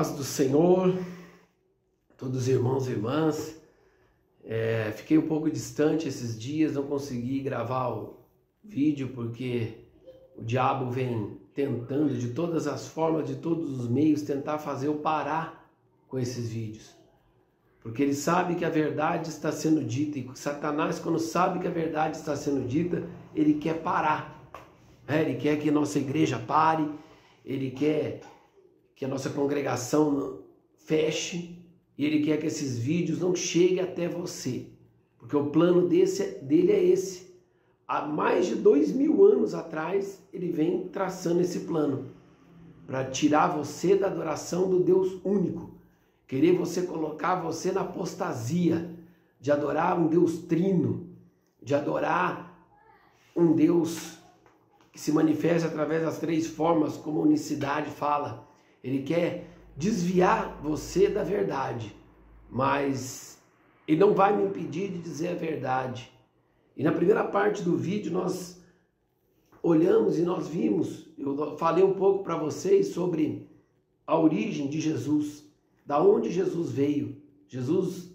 paz do Senhor, todos os irmãos e irmãs. Fiquei um pouco distante esses dias, não consegui gravar o vídeo porque o diabo vem tentando de todas as formas, de todos os meios, tentar fazer eu parar com esses vídeos. Porque ele sabe que a verdade está sendo dita, e Satanás, quando sabe que a verdade está sendo dita, ele quer parar. Ele quer que a nossa igreja pare, ele quer que a nossa congregação feche, e ele quer que esses vídeos não cheguem até você. Porque o plano dele é esse. Há mais de 2000 anos atrás, ele vem traçando esse plano para tirar você da adoração do Deus único. Querer colocar você na apostasia de adorar um Deus trino, de adorar um Deus que se manifesta através das três formas, como a unicidade fala. Ele quer desviar você da verdade, mas ele não vai me impedir de dizer a verdade. E na primeira parte do vídeo nós olhamos e nós vimos, eu falei um pouco para vocês sobre a origem de Jesus, da onde Jesus veio. Jesus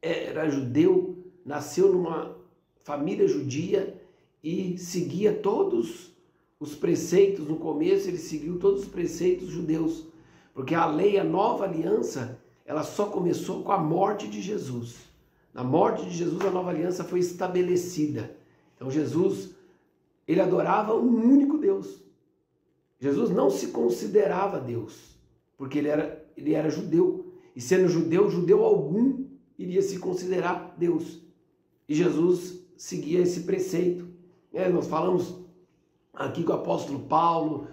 era judeu, nasceu numa família judia e seguia todos os preceitos. No começo ele seguiu todos os preceitos judeus, porque a lei, a nova aliança, ela só começou com a morte de Jesus. Na morte de Jesus a nova aliança foi estabelecida. Então Jesus, ele adorava um único Deus. Jesus não se considerava Deus, porque ele era judeu. E sendo judeu algum iria se considerar Deus. E Jesus seguia esse preceito. Nós falamos aqui com o apóstolo Paulo,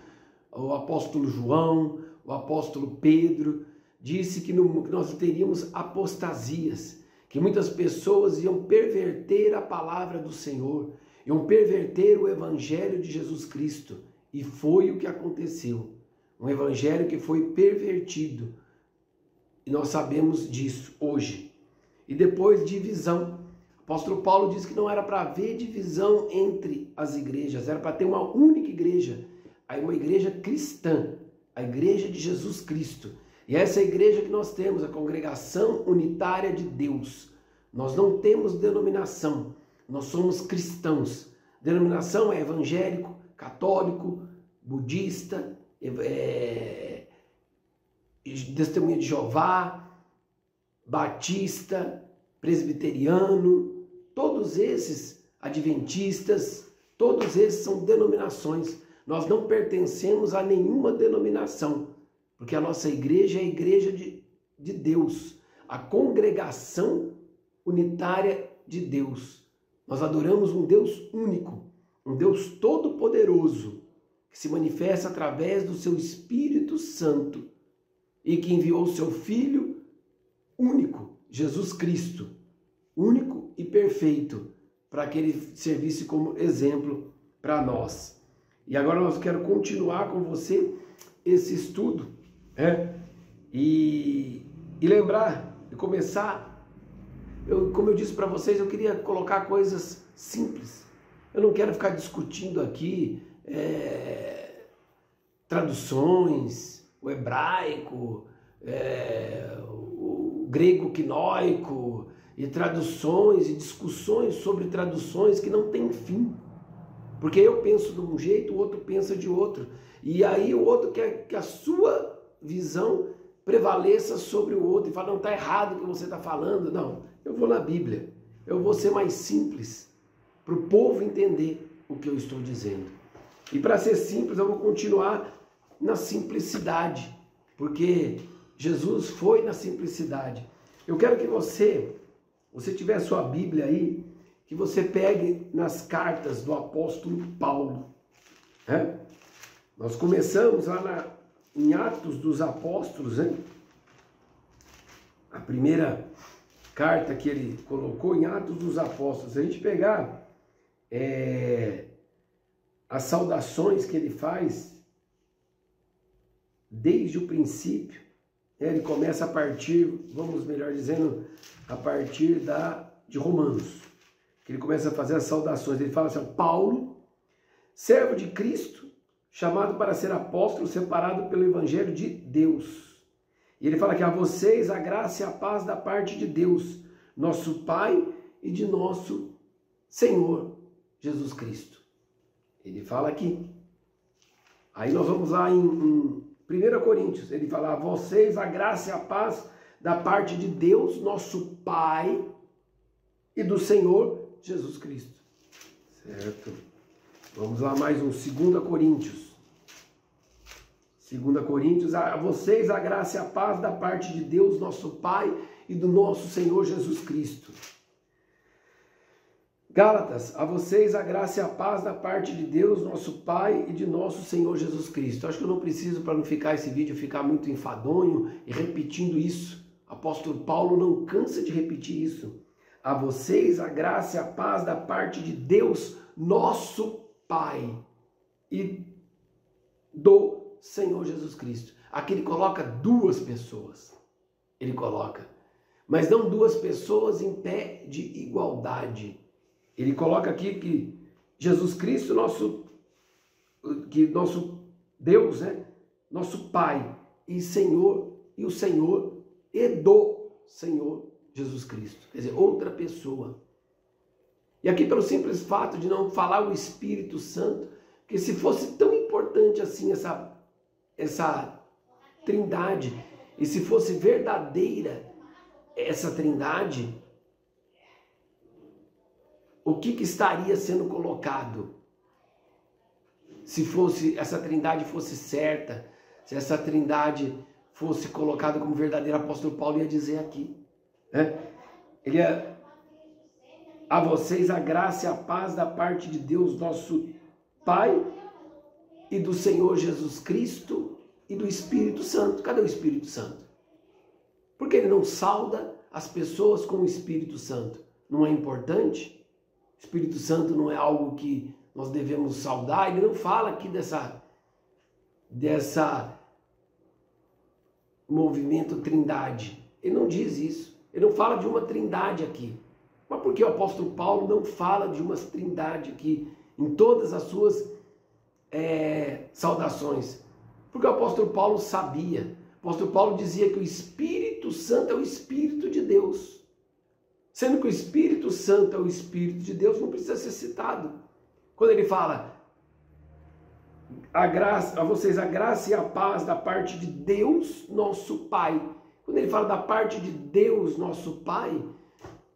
o apóstolo João, o apóstolo Pedro, disse que nós teríamos apostasias, que muitas pessoas iam perverter a palavra do Senhor, iam perverter o evangelho de Jesus Cristo. E foi o que aconteceu. Um evangelho que foi pervertido. E nós sabemos disso hoje. E depois, divisão. O apóstolo Paulo diz que não era para haver divisão entre as igrejas, era para ter uma única igreja, aí uma igreja cristã, a igreja de Jesus Cristo. E essa é a igreja que nós temos, a congregação unitária de Deus. Nós não temos denominação, nós somos cristãos. Denominação é evangélico, católico, budista, testemunha de Jeová, batista, presbiteriano, todos esses adventistas, todos esses são denominações. Nós não pertencemos a nenhuma denominação, porque a nossa igreja é a igreja de Deus, a congregação unitária de Deus. Nós adoramos um Deus único, um Deus todo-poderoso, que se manifesta através do seu Espírito Santo e que enviou o seu Filho único, Jesus Cristo, único e perfeito, para que ele servisse como exemplo para nós. E agora nós quero continuar com você esse estudo, e lembrar, e começar, como eu disse para vocês, eu queria colocar coisas simples. Eu não quero ficar discutindo aqui traduções, o hebraico, o grego quinóico, e traduções e discussões sobre traduções que não tem fim. Porque eu penso de um jeito, o outro pensa de outro. E aí o outro quer que a sua visão prevaleça sobre o outro e fala, não, está errado o que você está falando. Não, eu vou na Bíblia. Eu vou ser mais simples para o povo entender o que eu estou dizendo. E para ser simples, eu vou continuar na simplicidade, porque Jesus foi na simplicidade. Eu quero que você tiver a sua Bíblia aí, que você pegue nas cartas do apóstolo Paulo. Nós começamos lá em Atos dos Apóstolos, a primeira carta que ele colocou em Atos dos Apóstolos. Se a gente pegar as saudações que ele faz desde o princípio, ele começa a partir, vamos melhor dizendo, a partir de Romanos, que ele começa a fazer as saudações. Ele fala assim: Paulo, servo de Cristo, chamado para ser apóstolo, separado pelo Evangelho de Deus, E ele fala que a vocês a graça e a paz da parte de Deus, nosso Pai e de nosso Senhor Jesus Cristo. Ele fala aqui. Aí nós vamos lá em 1 Coríntios. Ele fala, a vocês a graça e a paz da parte de Deus, nosso Pai e do Senhor Jesus Cristo. Certo? Vamos lá mais um, 2 Coríntios. 2 Coríntios, a vocês a graça e a paz da parte de Deus, nosso Pai e do nosso Senhor Jesus Cristo. Gálatas, a vocês a graça e a paz da parte de Deus, nosso Pai e de nosso Senhor Jesus Cristo. Acho que eu não preciso, para não ficar esse vídeo ficar muito enfadonho e repetindo isso. Apóstolo Paulo não cansa de repetir isso. A vocês a graça e a paz da parte de Deus, nosso Pai e do Senhor Jesus Cristo. Aqui ele coloca duas pessoas. Ele coloca. Mas não duas pessoas em pé de igualdade. Ele coloca aqui que Jesus Cristo, nosso Deus, né? Nosso Pai e Senhor, e o Senhor e do Senhor Jesus Cristo. Quer dizer, outra pessoa. E aqui pelo simples fato de não falar o Espírito Santo, que se fosse tão importante assim essa trindade, e se fosse verdadeira essa trindade, o que estaria sendo colocado? Se fosse essa trindade fosse certa, se essa trindade fosse colocada como verdadeira, o apóstolo Paulo ia dizer aqui, né? Ele ia, a vocês a graça e a paz da parte de Deus, nosso Pai, e do Senhor Jesus Cristo e do Espírito Santo. Cadê o Espírito Santo? Porque ele não sauda as pessoas com o Espírito Santo. Não é importante? O Espírito Santo não é algo que nós devemos saudar. Ele não fala aqui dessa movimento trindade. Ele não diz isso. Ele não fala de uma trindade aqui. Mas por que o apóstolo Paulo não fala de uma trindade aqui em todas as suas saudações? Porque o apóstolo Paulo sabia. O apóstolo Paulo dizia que o Espírito Santo é o Espírito de Deus. Sendo que o Espírito Santo é o Espírito de Deus, não precisa ser citado. Quando ele fala, a vocês a graça e a paz da parte de Deus, nosso Pai. Quando ele fala da parte de Deus, nosso Pai,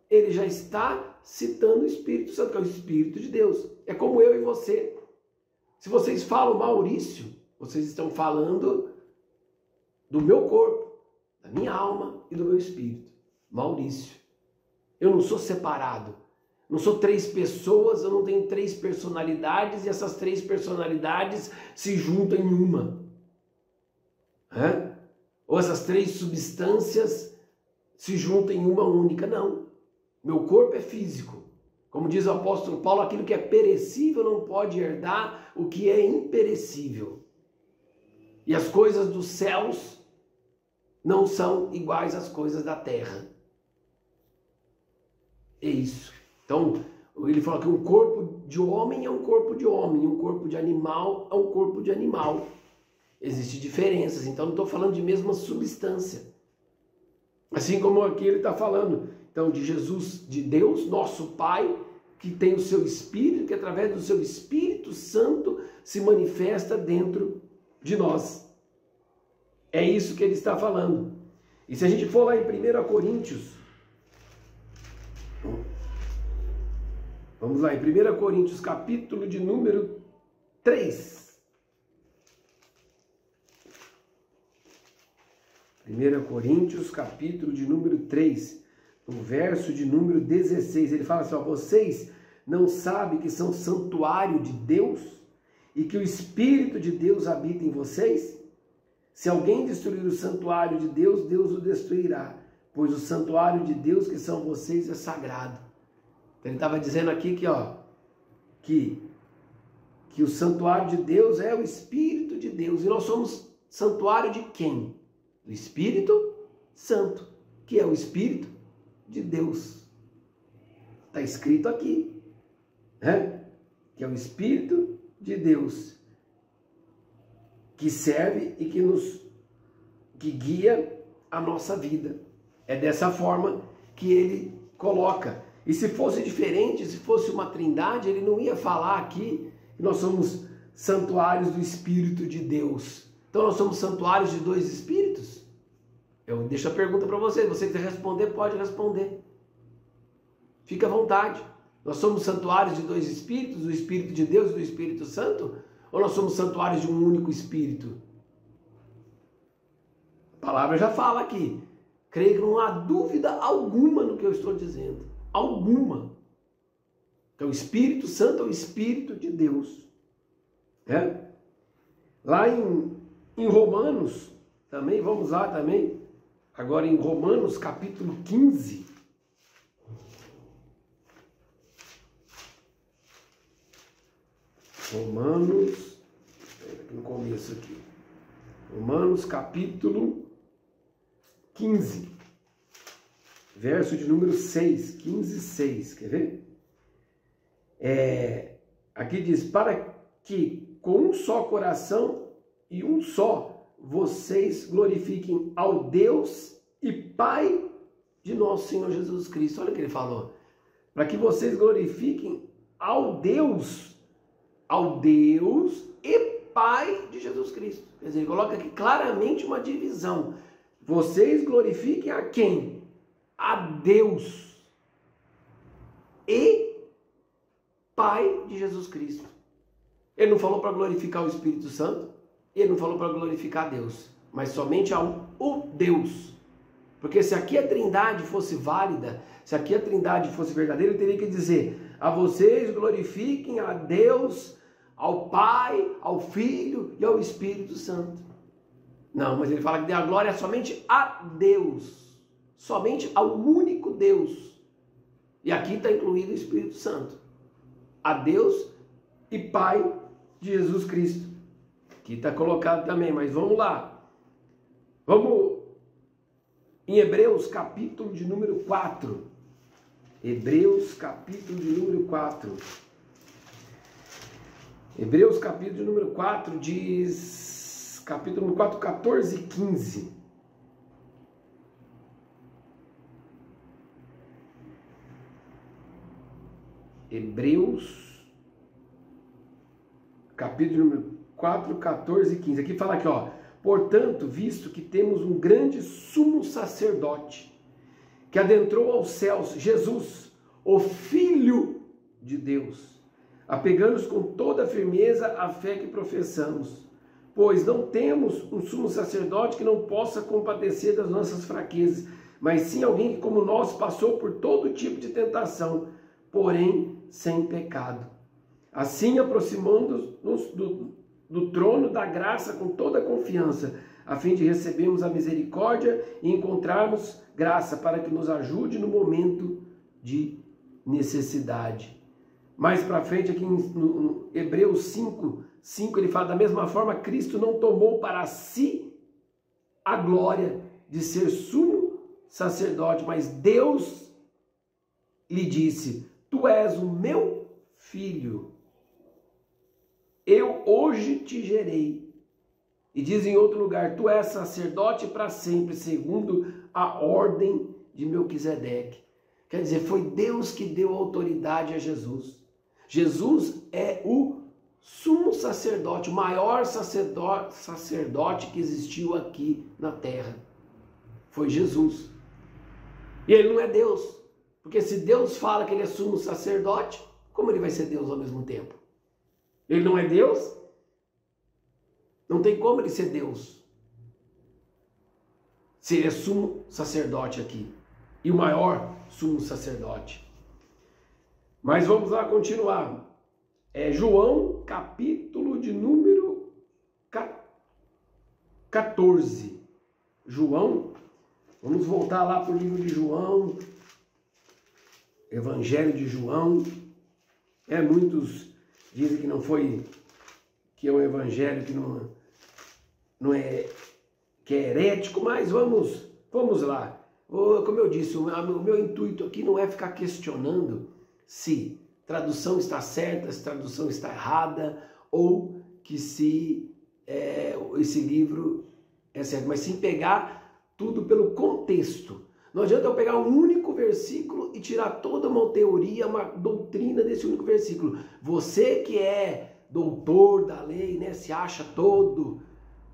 ele já está citando o Espírito Santo, que é o Espírito de Deus. É como eu e você. Se vocês falam Maurício, vocês estão falando do meu corpo, da minha alma e do meu espírito. Maurício. Eu não sou separado. Não sou três pessoas, eu não tenho três personalidades e essas três personalidades se juntam em uma. Ou essas três substâncias se juntam em uma única. Não. Meu corpo é físico. Como diz o apóstolo Paulo, aquilo que é perecível não pode herdar o que é imperecível. E as coisas dos céus não são iguais às coisas da terra. É isso. Então, ele fala que um corpo de homem é um corpo de homem, um corpo de animal é um corpo de animal. Existem diferenças, então não estou falando de mesma substância. Assim como aqui ele está falando, então, de Jesus, de Deus, nosso Pai, que tem o seu Espírito, que através do seu Espírito Santo se manifesta dentro de nós. É isso que ele está falando. E se a gente for lá em 1 Coríntios, vamos lá, em 1 Coríntios, capítulo de número 3. 1 Coríntios, capítulo de número 3, no verso de número 16, ele fala assim, ó, vocês não sabem que são santuário de Deus e que o Espírito de Deus habita em vocês? Se alguém destruir o santuário de Deus, Deus o destruirá, pois o santuário de Deus que são vocês é sagrado. Então, ele estava dizendo aqui que o santuário de Deus é o Espírito de Deus, e nós somos santuário de quem? Do Espírito Santo, que é o Espírito de Deus. Está escrito aqui, né? Que é o Espírito de Deus, que serve e que guia a nossa vida. É dessa forma que ele coloca. E se fosse diferente, se fosse uma trindade, ele não ia falar aqui que nós somos santuários do Espírito de Deus. Então nós somos santuários de dois Espíritos? Eu deixo a pergunta para você. Você quiser responder, pode responder. Fique à vontade. Nós somos santuários de dois Espíritos, do Espírito de Deus e do Espírito Santo? Ou nós somos santuários de um único Espírito? A palavra já fala aqui. Creio que não há dúvida alguma no que eu estou dizendo. Alguma. Então o Espírito Santo é o Espírito de Deus. Lá em Romanos, também, vamos lá também. Agora em Romanos capítulo 15. Romanos, no começo aqui. Romanos capítulo 15, verso de número 6, 15, 6, quer ver? Aqui diz, para que com um só coração e um só vocês glorifiquem ao Deus e Pai de nosso Senhor Jesus Cristo. Olha o que ele falou. Para que vocês glorifiquem ao Deus e Pai de Jesus Cristo. Quer dizer, ele coloca aqui claramente uma divisão. Vocês glorifiquem a quem? A Deus e Pai de Jesus Cristo. Ele não falou para glorificar o Espírito Santo, ele não falou para glorificar a Deus, mas somente o Deus. Porque se aqui a trindade fosse válida, se aqui a trindade fosse verdadeira, ele teria que dizer, a vocês glorifiquem a Deus, ao Pai, ao Filho e ao Espírito Santo. Não, mas ele fala que a glória é somente a Deus, somente ao único Deus. E aqui está incluído o Espírito Santo. A Deus e Pai de Jesus Cristo. Aqui está colocado também, mas vamos lá. Vamos em Hebreus capítulo de número 4. Hebreus capítulo de número 4. Hebreus capítulo de número 4 diz, capítulo 4, 14 e 15. Hebreus capítulo número 4, 14 e 15. Aqui fala aqui, ó. Portanto, visto que temos um grande sumo sacerdote que adentrou aos céus, Jesus, o Filho de Deus, apegando-nos com toda a firmeza à fé que professamos, pois não temos um sumo sacerdote que não possa compadecer das nossas fraquezas, mas sim alguém que, como nós, passou por todo tipo de tentação, porém sem pecado. Assim, aproximando-nos do trono da graça com toda a confiança, a fim de recebermos a misericórdia e encontrarmos graça para que nos ajude no momento de necessidade. Mais para frente, aqui no Hebreus 5, ele fala da mesma forma, Cristo não tomou para si a glória de ser sumo sacerdote, mas Deus lhe disse, tu és o meu filho, eu hoje te gerei. E diz em outro lugar, tu és sacerdote para sempre, segundo a ordem de Melquisedeque. Quer dizer, foi Deus que deu autoridade a Jesus. Jesus é o sumo sacerdote, o maior sacerdote que existiu aqui na terra. Foi Jesus. E ele não é Deus. Porque se Deus fala que ele é sumo sacerdote, como ele vai ser Deus ao mesmo tempo? Ele não é Deus? Não tem como ele ser Deus. Se ele é sumo sacerdote aqui. E o maior sumo sacerdote. Mas vamos lá continuar. João, capítulo de número 14. João, vamos voltar lá para o livro de João. Evangelho de João. Muitos dizem que não foi, que é um evangelho que não é, que é herético, mas vamos lá. Como eu disse, o meu intuito aqui não é ficar questionando se tradução está certa, se tradução está errada, ou que se esse livro é certo, mas sim pegar tudo pelo contexto. Não adianta eu pegar um único versículo e tirar toda uma teoria, uma doutrina desse único versículo. Você que é doutor da lei, né, se acha todo,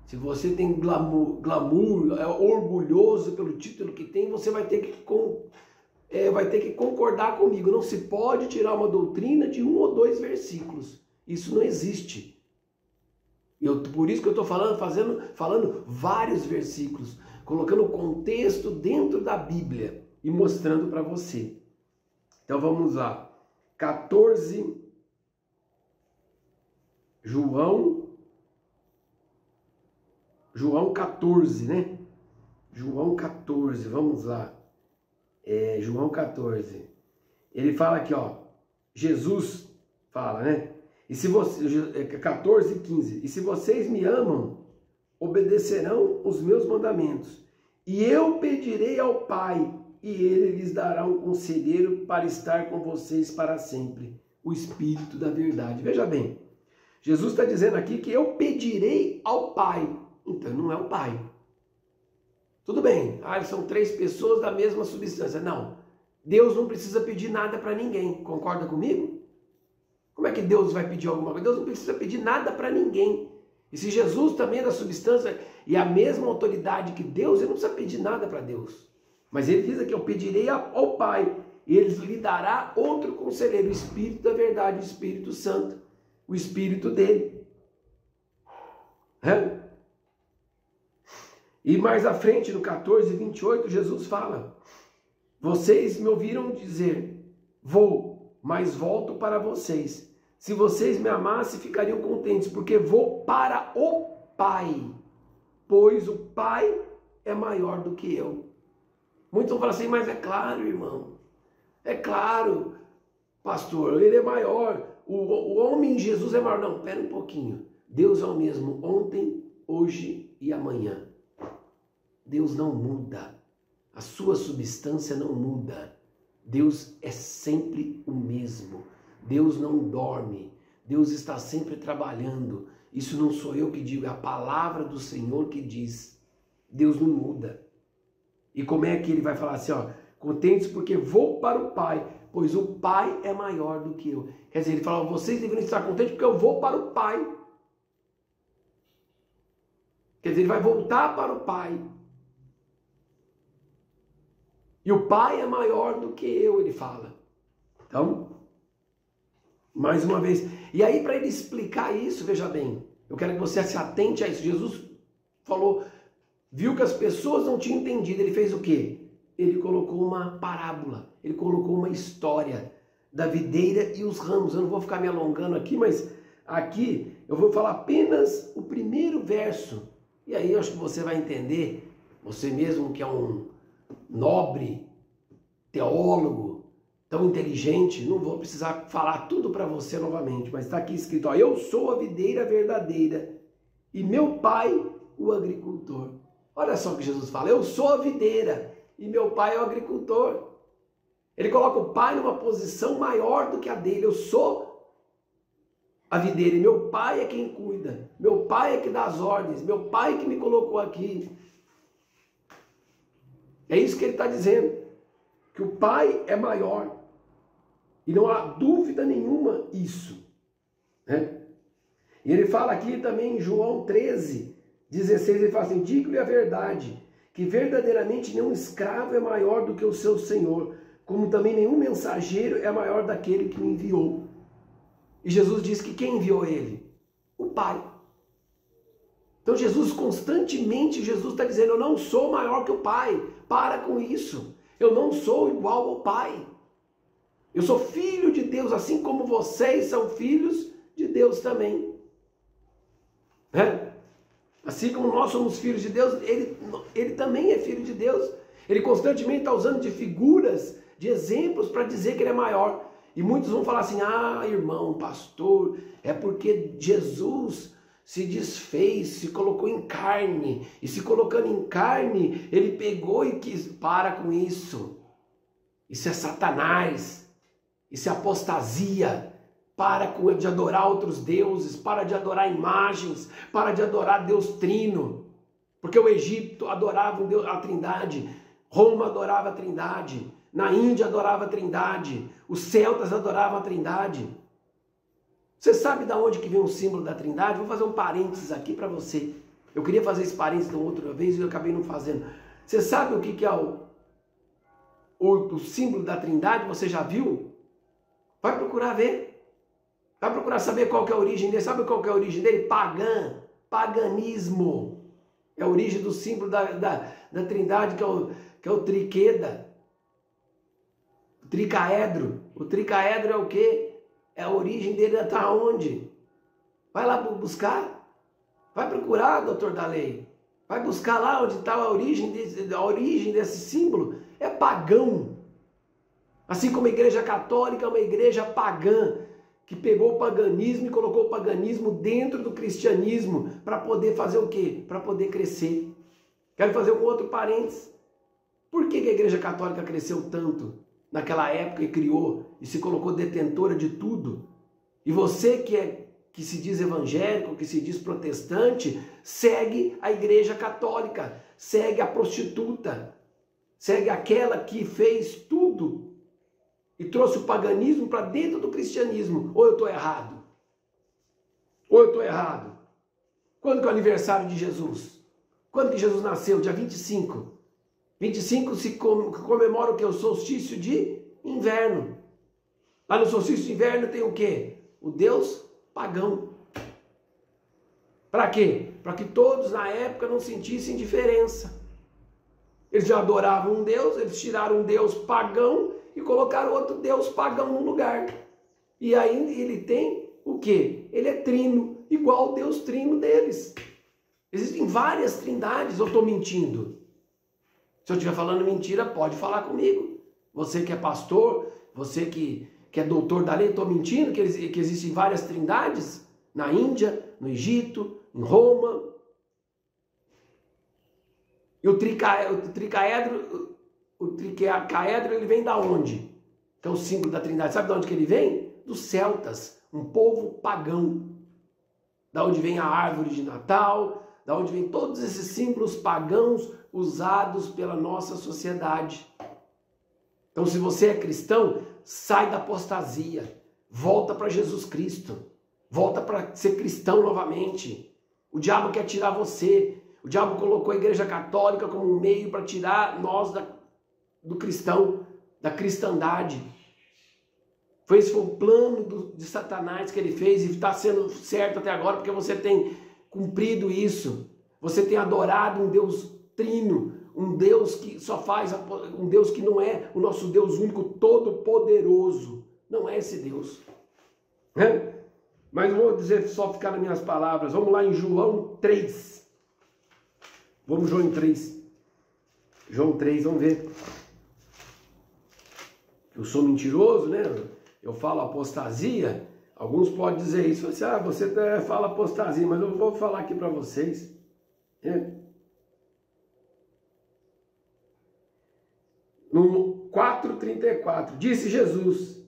se você tem glamour, é orgulhoso pelo título que tem, você vai ter que concordar comigo. Não se pode tirar uma doutrina de 1 ou 2 versículos. Isso não existe. Por isso que eu estou falando vários versículos, colocando o contexto dentro da Bíblia e mostrando para você. Então vamos lá. 14, João 14, né? João 14, vamos lá. João 14. Ele fala aqui, ó. Jesus fala, né? E se você, 14 e 15. E se vocês me amam, obedecerão os meus mandamentos. E eu pedirei ao Pai, e ele lhes dará um conselheiro para estar com vocês para sempre. O Espírito da verdade. Veja bem. Jesus está dizendo aqui que eu pedirei ao Pai. Então não é o Pai. Tudo bem. São 3 pessoas da mesma substância. Não. Deus não precisa pedir nada para ninguém. Concorda comigo? Como é que Deus vai pedir alguma coisa? Deus não precisa pedir nada para ninguém. E se Jesus também é da substância e a mesma autoridade que Deus, ele não precisa pedir nada para Deus. Mas ele diz aqui, eu pedirei ao Pai, e ele lhe dará outro conselheiro, o Espírito da verdade, o Espírito Santo, o Espírito dele. E mais à frente, no 14, 28, Jesus fala, vocês me ouviram dizer, vou, mas volto para vocês. Se vocês me amassem, ficariam contentes, porque vou para o Pai, pois o Pai é maior do que eu. Muitos vão falar assim, mas é claro, irmão, é claro, pastor, ele é maior, o homem Jesus é maior. Não, pera um pouquinho, Deus é o mesmo ontem, hoje e amanhã. Deus não muda, a sua substância não muda, Deus é sempre o mesmo. Deus não dorme, Deus está sempre trabalhando. Isso não sou eu que digo, é a palavra do Senhor que diz. Deus não muda. E como é que ele vai falar assim, ó, contentes porque vou para o Pai, pois o Pai é maior do que eu. Quer dizer, ele fala, vocês deveriam estar contentes porque eu vou para o Pai. Quer dizer, ele vai voltar para o Pai. E o Pai é maior do que eu, ele fala. Então, mais uma vez. E aí, para ele explicar isso, veja bem, eu quero que você se atente a isso. Jesus falou, viu que as pessoas não tinham entendido. Ele fez o quê? Ele colocou uma parábola, ele colocou uma história da videira e os ramos. Eu não vou ficar me alongando aqui, mas aqui eu vou falar apenas o primeiro verso. E aí eu acho que você vai entender, você mesmo que é um nobre teólogo, tão inteligente, não vou precisar falar tudo para você novamente, mas está aqui escrito, ó, eu sou a videira verdadeira e meu pai o agricultor. Olha só o que Jesus fala, eu sou a videira e meu pai é o agricultor. Ele coloca o pai numa posição maior do que a dele. Eu sou a videira e meu pai é quem cuida, meu pai é que dá as ordens, meu pai que me colocou aqui. É isso que ele está dizendo, que o pai é maior. E não há dúvida nenhuma isso. Né? E ele fala aqui também em João 13, 16, ele fala assim, digo-lhe a verdade, que verdadeiramente nenhum escravo é maior do que o seu senhor, como também nenhum mensageiro é maior daquele que o enviou. E Jesus diz que quem enviou ele? O Pai. Então Jesus constantemente, Jesus está dizendo, eu não sou maior que o Pai, para com isso, eu não sou igual ao Pai. Eu sou filho de Deus, assim como vocês são filhos de Deus também. Assim como nós somos filhos de Deus, ele também é filho de Deus. Ele constantemente está usando de figuras, de exemplos para dizer que ele é maior. E muitos vão falar assim, irmão, pastor, é porque Jesus se desfez, se colocou em carne. E se colocando em carne, ele pegou e quis, para com isso. Isso é Satanás. Isso é apostasia. Para de adorar outros deuses, para de adorar imagens, para de adorar Deus Trino. Porque o Egito adorava a Trindade, Roma adorava a Trindade, na Índia adorava a Trindade, os celtas adoravam a Trindade. Você sabe de onde que vem o símbolo da Trindade? Vou fazer um parênteses aqui para você. Eu queria fazer esse parênteses uma outra vez e eu acabei não fazendo. Você sabe o que é o símbolo da Trindade? Você já viu? Vai procurar ver. Vai procurar saber qual que é a origem dele. Sabe qual que é a origem dele? Paganismo. É a origem do símbolo da Trindade, que é o triqueda. O tricaedro. O tricaedro é o quê? É a origem dele, está onde? Vai lá buscar. Vai procurar, doutor da lei. Vai buscar lá onde está a origem desse símbolo. É pagão. Assim como a igreja católica é uma igreja pagã, que pegou o paganismo e colocou o paganismo dentro do cristianismo para poder fazer o quê? Para poder crescer. Quero fazer um outro parênteses. Por que a igreja católica cresceu tanto naquela época e criou e se colocou detentora de tudo? E você que se diz evangélico, que se diz protestante, segue a igreja católica, segue a prostituta, segue aquela que fez tudo e trouxe o paganismo para dentro do cristianismo. Ou eu estou errado? Ou eu estou errado? Quando que é o aniversário de Jesus? Quando que Jesus nasceu? Dia 25. 25 se comemora o que? O solstício de inverno. Lá no solstício de inverno tem o quê? O Deus pagão. Para quê? Para que todos na época não sentissem diferença. Eles já adoravam um Deus, eles tiraram um Deus pagão e colocaram outro Deus pagão no lugar. E aí ele tem o quê? Ele é trino, igual ao Deus trino deles. Existem várias trindades, eu estou mentindo? Se eu estiver falando mentira, pode falar comigo. Você que é pastor, você que é doutor da lei, estou mentindo que existem várias trindades? Na Índia, no Egito, em Roma. E o tricaedro, ele vem da onde? Que é o símbolo da Trindade. Sabe de onde que ele vem? Dos celtas, um povo pagão. Da onde vem a árvore de Natal, da onde vem todos esses símbolos pagãos usados pela nossa sociedade. Então, se você é cristão, sai da apostasia, volta para Jesus Cristo, volta para ser cristão novamente. O diabo quer tirar você. O diabo colocou a igreja católica como um meio para tirar nós do cristão, da cristandade. Esse foi o plano de Satanás que ele fez e está sendo certo até agora, porque você tem cumprido isso. Você tem adorado um Deus trino, um Deus que só faz, um Deus que não é o nosso Deus único, todo-poderoso. Não é esse Deus. Mas vou dizer, só ficar nas minhas palavras. Vamos lá em João 3. Vamos João 3. João 3, vamos ver. Eu sou mentiroso, né? Eu falo apostasia. Alguns podem dizer isso. Você até fala apostasia, mas eu vou falar aqui para vocês. No 4,34, disse Jesus: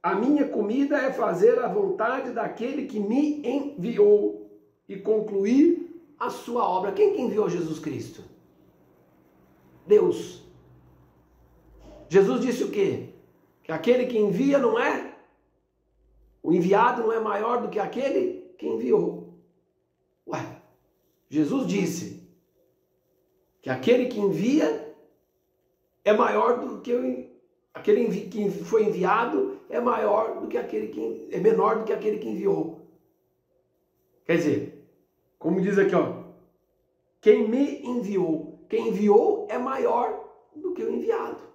a minha comida é fazer a vontade daquele que me enviou e concluir a sua obra. Quem que enviou Jesus Cristo? Deus. Jesus disse o quê? Que aquele que envia não é? O enviado não é maior do que aquele que enviou. Ué, Jesus disse que aquele que envia é maior do que aquele que foi enviado, é maior do que aquele que é menor do que aquele que enviou. Quer dizer, como diz aqui, ó, quem me enviou, quem enviou é maior do que o enviado.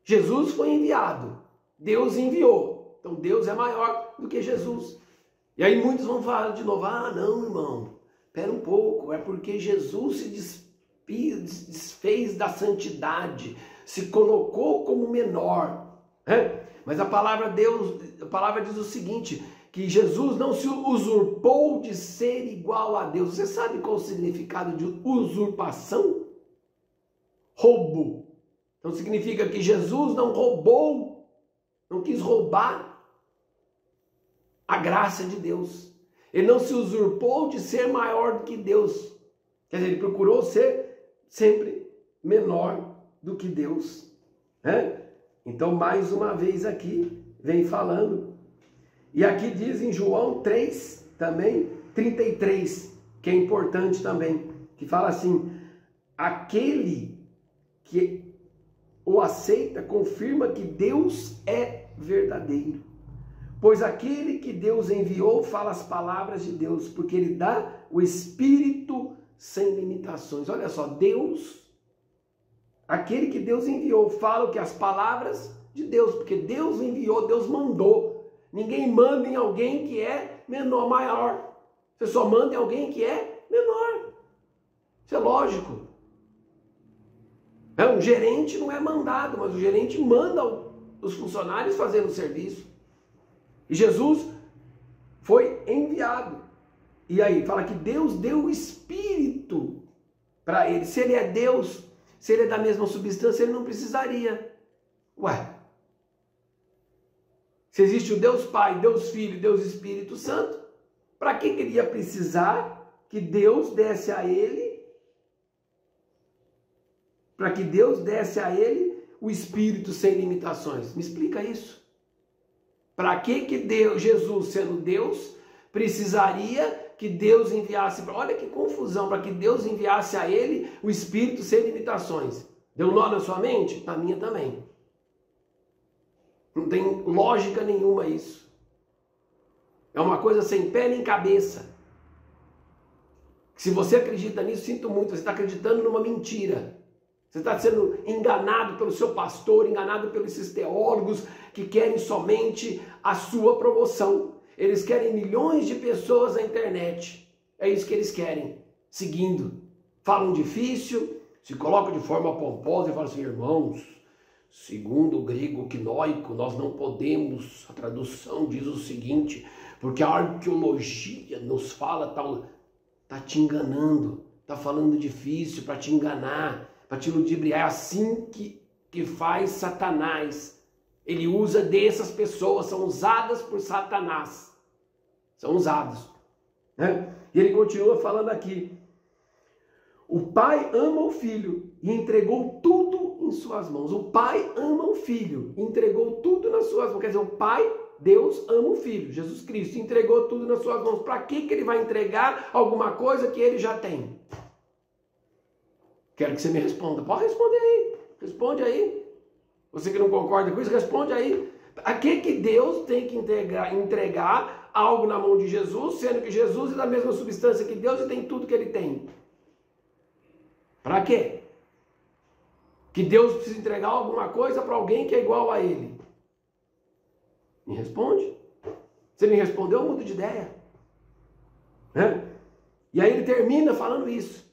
Jesus foi enviado, Deus enviou, então Deus é maior do que Jesus. E aí muitos vão falar de novo: não, irmão, espera um pouco, é porque Jesus se desfez da santidade, se colocou como menor. Mas a palavra diz o seguinte, que Jesus não se usurpou de ser igual a Deus. Você sabe qual é o significado de usurpação? Roubo. Então significa que Jesus não roubou, não quis roubar a graça de Deus. Ele não se usurpou de ser maior do que Deus. Quer dizer, ele procurou ser sempre menor do que Deus. Né? Então, mais uma vez aqui, vem falando. E aqui diz em João 3, também, 33, que é importante também, que fala assim, aquele que o aceita confirma que Deus é verdadeiro. Pois aquele que Deus enviou fala as palavras de Deus, porque ele dá o Espírito sem limitações. Olha só, Deus, aquele que Deus enviou, fala o que? As palavras de Deus, porque Deus enviou, Deus mandou. Ninguém manda em alguém que é menor, maior. Você só manda em alguém que é menor. Isso é lógico. Um gerente não é mandado, mas o gerente manda os funcionários fazendo o serviço. E Jesus foi enviado. E aí, fala que Deus deu o Espírito para ele. Se ele é Deus, se ele é da mesma substância, ele não precisaria. Ué. Se existe o Deus Pai, Deus Filho, Deus Espírito Santo, para que ele ia precisar que Deus desse a ele? Para que Deus desse a ele o Espírito sem limitações. Me explica isso. Para que Deus, Jesus sendo Deus, precisaria que Deus enviasse... Olha que confusão, para que Deus enviasse a ele o Espírito sem limitações. Deu nó na sua mente? Na minha também. Não tem lógica nenhuma isso. É uma coisa sem pé nem cabeça. Se você acredita nisso, sinto muito, você está acreditando numa mentira. Você está sendo enganado pelo seu pastor, enganado pelos esses teólogos que querem somente a sua promoção. Eles querem milhões de pessoas na internet. É isso que eles querem, seguindo. Falam difícil, se colocam de forma pomposa e falam assim, irmãos, segundo o grego quinoico, nós não podemos, a tradução diz o seguinte, porque a arqueologia nos fala tal, está te enganando, está falando difícil para te enganar, para te ludibriar. É assim que faz Satanás. Ele usa dessas pessoas, são usadas por Satanás. São usados. Né? E ele continua falando aqui. O Pai ama o Filho e entregou tudo em suas mãos. O Pai ama o Filho e entregou tudo nas suas mãos. Quer dizer, o Pai, Deus, ama o Filho. Jesus Cristo entregou tudo nas suas mãos. Para que ele vai entregar alguma coisa que ele já tem? Quero que você me responda. Pode responder aí. Responde aí. Você que não concorda com isso, responde aí. A que Deus tem que entregar algo na mão de Jesus, sendo que Jesus é da mesma substância que Deus e tem tudo que ele tem? Para quê? Que Deus precisa entregar alguma coisa para alguém que é igual a ele? Me responde. Você me respondeu, eu mudo de ideia. Né? E aí ele termina falando isso.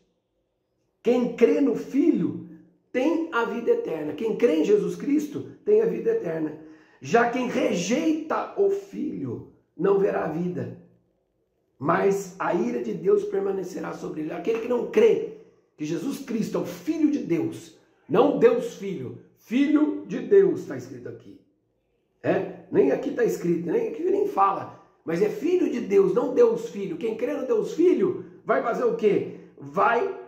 Quem crê no Filho tem a vida eterna. Quem crê em Jesus Cristo tem a vida eterna. Já quem rejeita o Filho não verá a vida, mas a ira de Deus permanecerá sobre ele. Aquele que não crê que Jesus Cristo é o Filho de Deus, não Deus Filho, Filho de Deus está escrito aqui. Nem aqui está escrito, nem aqui nem fala, mas é Filho de Deus, não Deus Filho. Quem crê no Deus Filho vai fazer o quê? Vai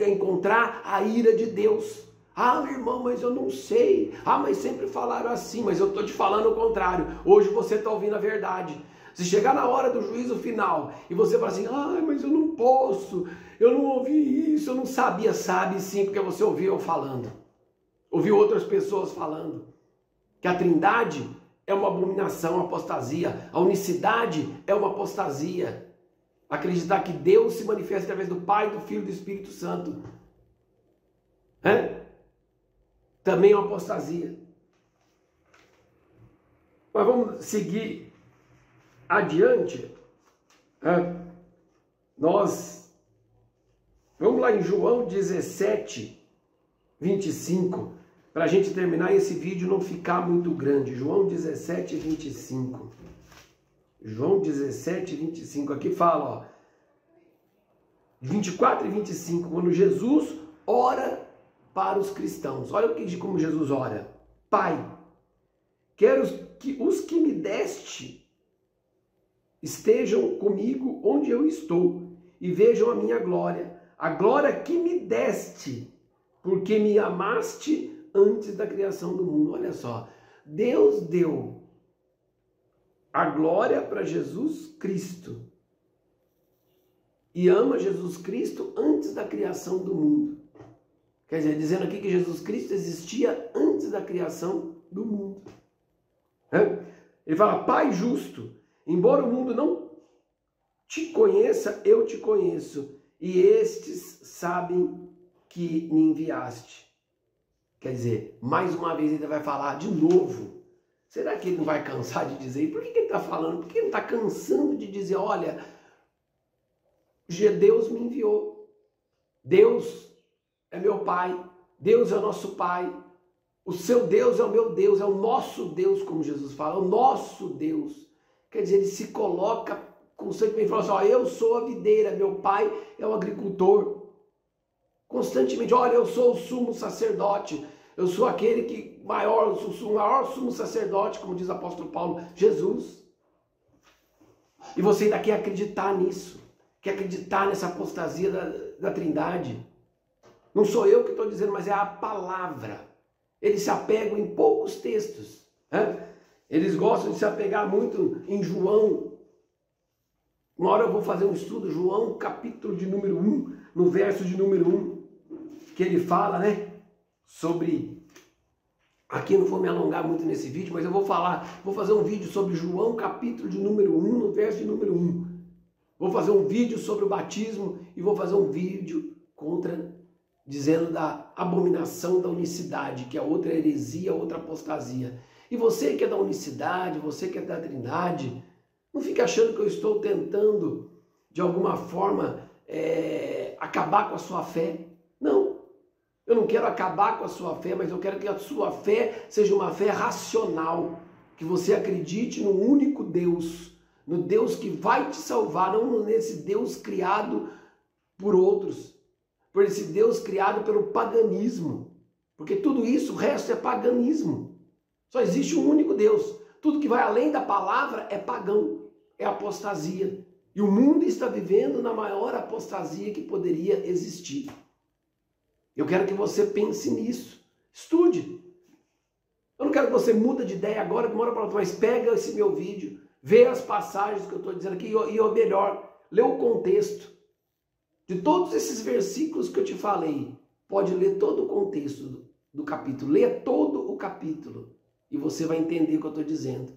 encontrar a ira de Deus. Ah, meu irmão, mas eu não sei. Ah, mas sempre falaram assim, mas eu estou te falando o contrário. Hoje você está ouvindo a verdade. Se chegar na hora do juízo final e você falar assim, ah, mas eu não posso, eu não ouvi isso, eu não sabia. Sabe sim, porque você ouviu eu falando. Ouviu outras pessoas falando. Que a Trindade é uma abominação, uma apostasia. A unicidade é uma apostasia. Acreditar que Deus se manifesta através do Pai, do Filho e do Espírito Santo. Também é uma apostasia. Mas vamos seguir adiante. Nós vamos lá em João 17, 25, para a gente terminar esse vídeo não ficar muito grande. João 17, 25. João 17, 25. Aqui fala, ó, 24 e 25, quando Jesus ora para os cristãos. Olha como Jesus ora. Pai, quero que os que me deste estejam comigo onde eu estou e vejam a minha glória, a glória que me deste, porque me amaste antes da criação do mundo. Olha só, Deus deu a glória para Jesus Cristo e ama Jesus Cristo antes da criação do mundo. Quer dizer, dizendo aqui que Jesus Cristo existia antes da criação do mundo. Ele fala, Pai justo, embora o mundo não te conheça, eu te conheço, e estes sabem que me enviaste. Quer dizer, mais uma vez ele vai falar de novo. Será que ele não vai cansar de dizer? Por que ele está falando? Por que ele não está cansando de dizer, olha, Deus me enviou. Deus é meu Pai. Deus é o nosso Pai. O seu Deus é o meu Deus. É o nosso Deus, como Jesus fala. É o nosso Deus. Quer dizer, ele se coloca constantemente falando assim, ó, eu sou a videira, meu pai é o agricultor. Constantemente, olha, eu sou o sumo sacerdote, eu sou aquele que o maior sumo sacerdote, como diz o apóstolo Paulo, Jesus. E você ainda quer acreditar nisso, quer acreditar nessa apostasia da Trindade. Não sou eu que estou dizendo, mas é a palavra. Eles se apegam em poucos textos. Eles gostam de se apegar muito em João. Uma hora eu vou fazer um estudo, João, capítulo de número 1, no verso de número 1, que ele fala, sobre... Aqui eu não vou me alongar muito nesse vídeo, mas eu vou fazer um vídeo sobre João, capítulo de número 1, no verso de número 1. Vou fazer um vídeo sobre o batismo e vou fazer um vídeo dizendo da abominação da unicidade, que é outra heresia, outra apostasia. E você que é da unicidade, você que é da Trindade, não fique achando que eu estou tentando, de alguma forma, acabar com a sua fé. Não, eu não quero acabar com a sua fé, mas eu quero que a sua fé seja uma fé racional, que você acredite no único Deus, no Deus que vai te salvar, não nesse Deus criado por outros, por esse Deus criado pelo paganismo, porque tudo isso, o resto é paganismo. Só existe um único Deus. Tudo que vai além da palavra é pagão, é apostasia. E o mundo está vivendo na maior apostasia que poderia existir. Eu quero que você pense nisso. Estude. Eu não quero que você mude de ideia agora, de uma hora para outra, mas pega esse meu vídeo, vê as passagens que eu estou dizendo aqui e ou melhor, lê o contexto. De todos esses versículos que eu te falei, pode ler todo o contexto do capítulo. Lê todo o capítulo. E você vai entender o que eu estou dizendo.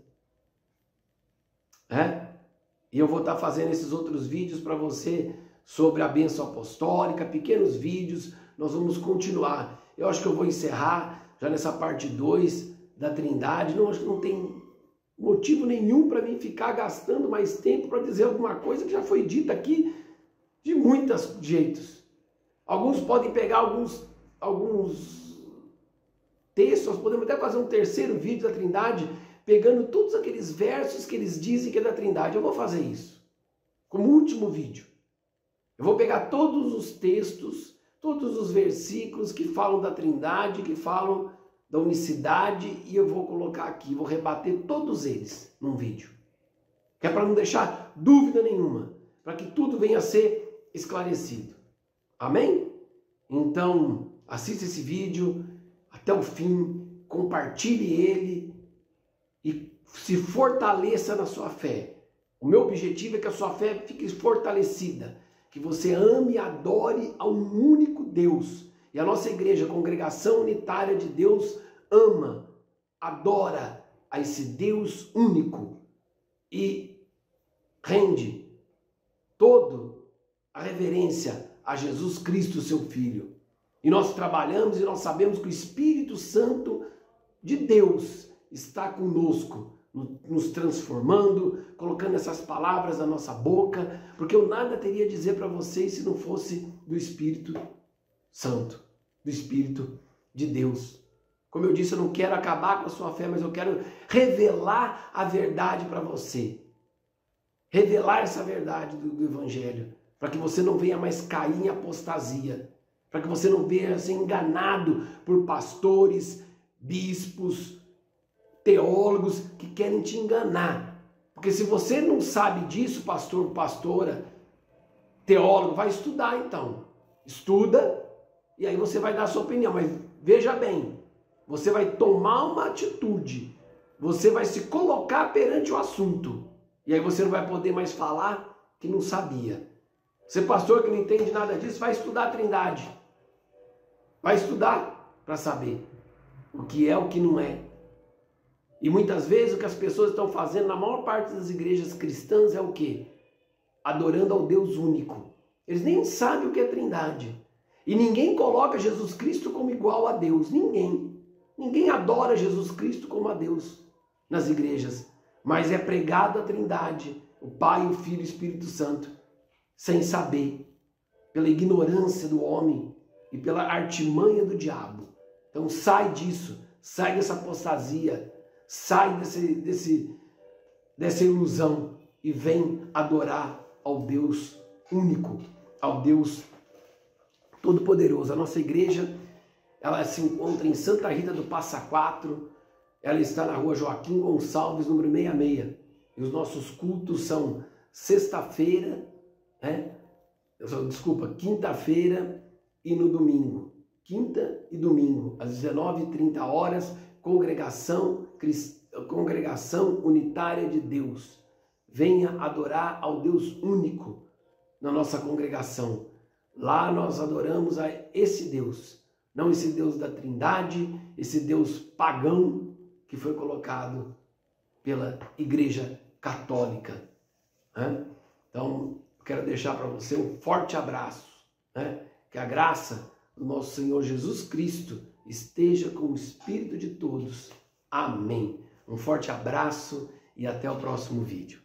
E eu vou estar fazendo esses outros vídeos para você sobre a bênção apostólica, pequenos vídeos. Nós vamos continuar. Eu acho que eu vou encerrar já nessa parte 2 da Trindade. Não, acho que não tem motivo nenhum para mim ficar gastando mais tempo para dizer alguma coisa que já foi dita aqui de muitos jeitos. Alguns podem pegar alguns textos, nós podemos até fazer um terceiro vídeo da Trindade, pegando todos aqueles versos que eles dizem que é da Trindade. Eu vou fazer isso como último vídeo. Eu vou pegar todos os textos, todos os versículos que falam da Trindade, que falam da unicidade, e eu vou colocar aqui, vou rebater todos eles num vídeo. Que é para não deixar dúvida nenhuma, para que tudo venha a ser esclarecido. Amém? Então, assista esse vídeo até o fim, compartilhe ele e se fortaleça na sua fé. O meu objetivo é que a sua fé fique fortalecida, que você ame e adore a um único Deus. E a nossa igreja, a Congregação Unitária de Deus, ama, adora a esse Deus único e rende toda a reverência a Jesus Cristo, seu Filho. E nós trabalhamos e nós sabemos que o Espírito Santo de Deus está conosco, nos transformando, colocando essas palavras na nossa boca, porque eu nada teria a dizer para vocês se não fosse do Espírito Santo, do Espírito de Deus. Como eu disse, eu não quero acabar com a sua fé, mas eu quero revelar a verdade para você. Revelar essa verdade do Evangelho, para que você não venha mais cair em apostasia, para que você não venha ser enganado por pastores, bispos, teólogos que querem te enganar. Porque se você não sabe disso, pastor, pastora, teólogo, vai estudar então. Estuda e aí você vai dar a sua opinião. Mas veja bem, você vai tomar uma atitude, você vai se colocar perante o assunto. E aí você não vai poder mais falar que não sabia. Você, pastor, que não entende nada disso, vai estudar a Trindade. Vai estudar para saber o que é, o que não é. E muitas vezes o que as pessoas estão fazendo na maior parte das igrejas cristãs é o quê? Adorando ao Deus único. Eles nem sabem o que é Trindade. E ninguém coloca Jesus Cristo como igual a Deus. Ninguém. Ninguém adora Jesus Cristo como a Deus nas igrejas. Mas é pregado a Trindade, o Pai, o Filho e o Espírito Santo, sem saber, pela ignorância do homem e pela artimanha do diabo. Então sai disso, sai dessa apostasia, sai dessa ilusão e vem adorar ao Deus único, ao Deus Todo-Poderoso. A nossa igreja, ela se encontra em Santa Rita do Passa Quatro, ela está na rua Joaquim Gonçalves, número 66. E os nossos cultos são sexta-feira, quinta-feira e no domingo. Quinta e domingo, às 19h30, Congregação Unitária de Deus. Venha adorar ao Deus único na nossa congregação. Lá nós adoramos a esse Deus, não esse Deus da Trindade, esse Deus pagão que foi colocado pela Igreja Católica. Então, quero deixar para você um forte abraço. Que a graça do nosso Senhor Jesus Cristo esteja com o espírito de todos. Amém. Um forte abraço e até o próximo vídeo.